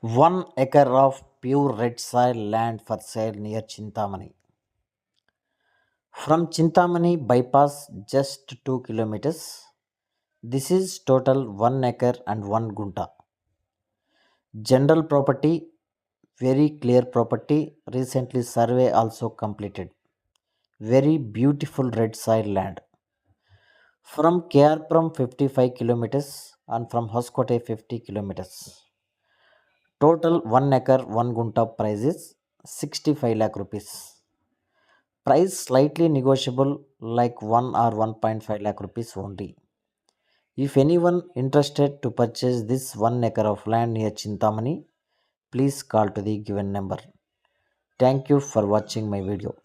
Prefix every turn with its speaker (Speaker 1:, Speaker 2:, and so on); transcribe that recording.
Speaker 1: 1 acre of pure red soil land for sale near Chintamani. From Chintamani bypass just 2 kilometers. This is total 1 acre and 1 gunta. General property, very clear property. Recently survey also completed. Very beautiful red soil land. From KRPuram 55 kilometers and from Hoskote 50 kilometers. Total 1 acre 1 gunta price is 65 lakh rupees. Price slightly negotiable like 1 or 1.5 lakh rupees only. If anyone interested to purchase this 1 acre of land near Chintamani, please call to the given number. Thank you for watching my video.